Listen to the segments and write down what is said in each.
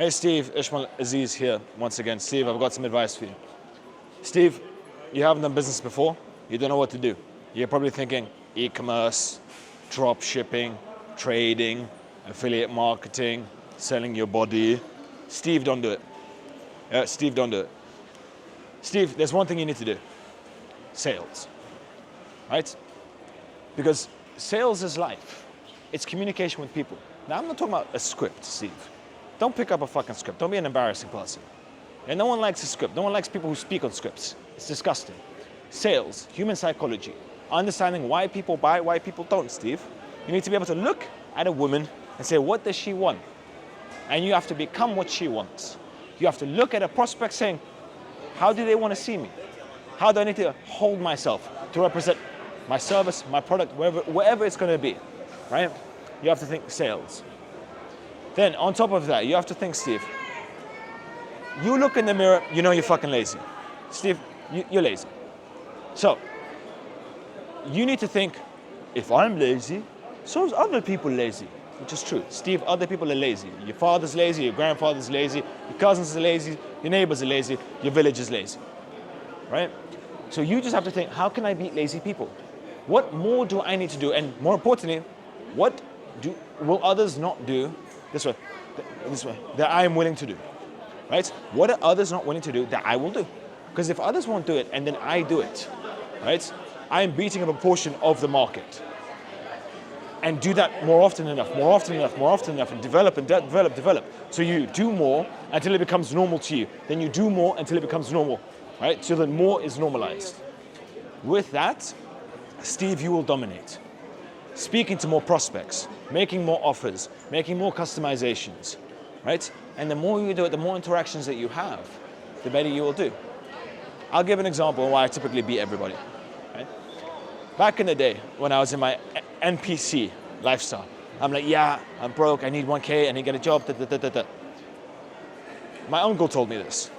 Hey Steve, Ismael, Aziz here once again. Steve, I've got some advice for you. Steve, you haven't done business before, you don't know what to do. You're probably thinking e-commerce, drop shipping, trading, affiliate marketing, selling your body. Steve, don't do it. Steve, don't do it. Steve, there's one thing you need to do. Sales, right? Because sales is life. It's communication with people. Now, I'm not talking about a script, Steve. Don't pick up a fucking script. Don't be an embarrassing person. And no one likes a script. No one likes people who speak on scripts. It's disgusting. Sales, human psychology, understanding why people buy, why people don't, Steve. You need to be able to look at a woman and say, what does she want? And you have to become what she wants. You have to look at a prospect saying, how do they want to see me? How do I need to hold myself to represent my service, my product, wherever it's going to be, right? You have to think sales. Then on top of that, you have to think, Steve, you look in the mirror, you know you're fucking lazy. Steve, you're lazy. So you need to think, if I'm lazy, so is other people lazy, which is true. Steve, other people are lazy. Your father's lazy, your grandfather's lazy, your cousins are lazy, your neighbors are lazy, your village is lazy, right? So you just have to think, how can I beat lazy people? What more do I need to do? And more importantly, what will others not do this way, that I am willing to do, right? What are others not willing to do that I will do? Because if others won't do it and then I do it, right? I am beating a proportion of the market. And do that more often enough, and develop. So you do more until it becomes normal to you. Then you do more until it becomes normal, right? So that more is normalized. With that, Steve, you will dominate. Speaking to more prospects, making more offers, making more customizations, right? And the more you do it, the more interactions that you have, the better you will do. I'll give an example of why I typically beat everybody, right? Back in the day, when I was in my NPC lifestyle, I'm like, yeah, I'm broke, I need 1K, I need to get a job, My uncle told me this.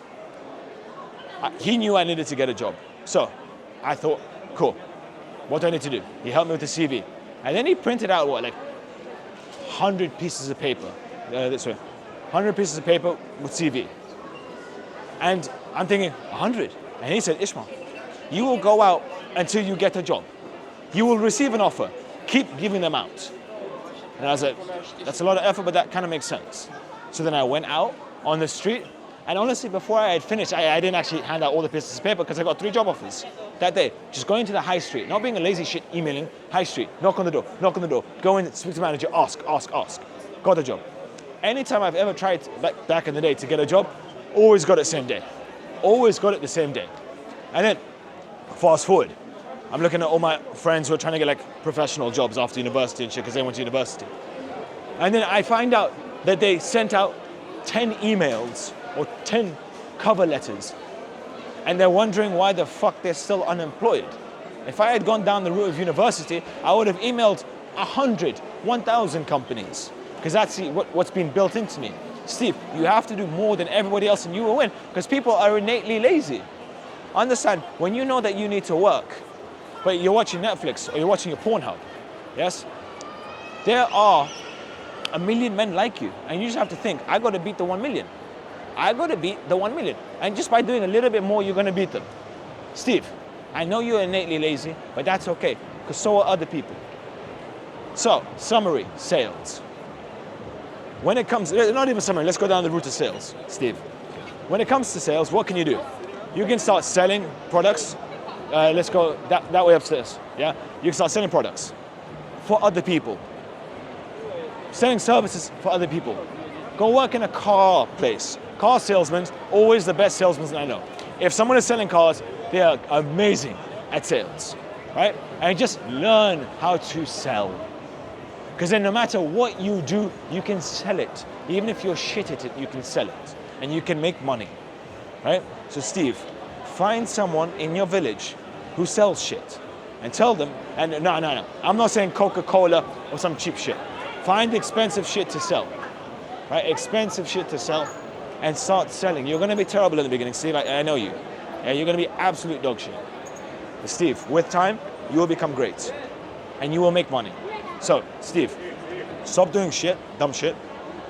He knew I needed to get a job. So I thought, cool, what do I need to do? He helped me with the CV. And then he printed out, 100 pieces of paper, this way. 100 pieces of paper with CV. And I'm thinking, 100? And he said, Ismael, you will go out until you get a job. You will receive an offer. Keep giving them out. And I was like, that's a lot of effort, but that kind of makes sense. So then I went out on the street, and honestly, before I had finished, I didn't actually hand out all the pieces of paper because I got 3 job offers that day. Just going to the high street, not being a lazy shit, emailing, high street, knock on the door, go in, speak to the manager, ask. Got a job. Anytime I've ever tried back in the day to get a job, always got it same day. Always got it the same day. And then, fast forward, I'm looking at all my friends who are trying to get professional jobs after university and shit because they went to university. And then I find out that they sent out 10 emails or 10 cover letters, and they're wondering why the fuck they're still unemployed. If I had gone down the route of university, I would have emailed 100, 1,000 companies, because that's what's been built into me. Steve, you have to do more than everybody else and you will win, because people are innately lazy. Understand, when you know that you need to work, but you're watching Netflix or you're watching your Pornhub, yes? There are a million men like you, and you just have to think, I got to beat the 1 million. I got to beat the 1 million. And just by doing a little bit more, you're going to beat them. Steve, I know you're innately lazy, but that's okay, because so are other people. So, summary, sales. When it comes, not even summary, let's go down the route of sales, Steve. When it comes to sales, what can you do? You can start selling products. Let's go that way upstairs, yeah? You can start selling products for other people. Selling services for other people. Go work in a car place. Car salesmen, always the best salesmen that I know. If someone is selling cars, they are amazing at sales, right? And just learn how to sell. Because then no matter what you do, you can sell it. Even if you're shit at it, you can sell it. And you can make money, right? So Steve, find someone in your village who sells shit and tell them, and no. I'm not saying Coca-Cola or some cheap shit. Find expensive shit to sell, right? Expensive shit to sell and start selling. You're gonna be terrible in the beginning, Steve, I know you. Yeah, you're gonna be absolute dog shit. But Steve, with time, you will become great and you will make money. So, Steve, stop doing shit, dumb shit,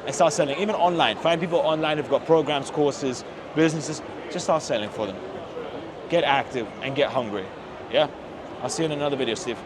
and start selling, even online. Find people online who've got programs, courses, businesses, just start selling for them. Get active and get hungry. Yeah? I'll see you in another video, Steve.